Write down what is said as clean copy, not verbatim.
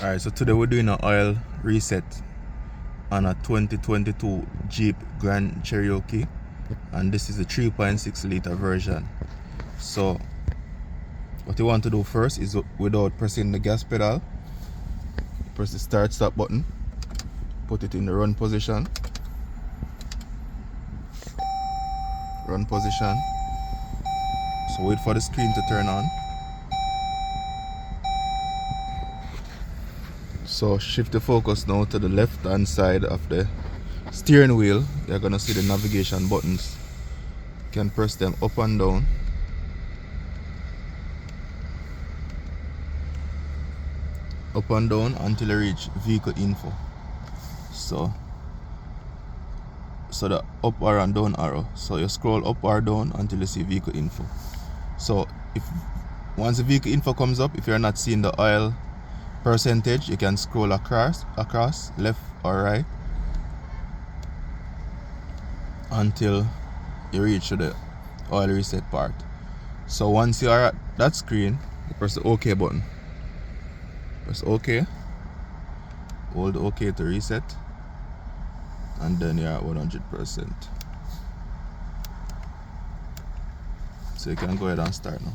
Alright, so today we're doing an oil reset on a 2022 Jeep Grand Cherokee, and this is a 3.6 liter version. So what you want to do first is, without pressing the gas pedal, press the start stop button, put it in the run position, so wait for the screen to turn on. So shift the focus now to the left hand side of the steering wheel. You're gonna see the navigation buttons. You can press them up and down. Up and down until you reach vehicle info. So the up arrow and down arrow. So you scroll up or down until you see vehicle info. So once the vehicle info comes up, if you're not seeing the oil percentage, you can scroll across left or right until you reach the oil reset part. So once you are at that screen, you press the OK button. Press OK, hold OK to reset, and then you're at 100%. So you can go ahead and start now.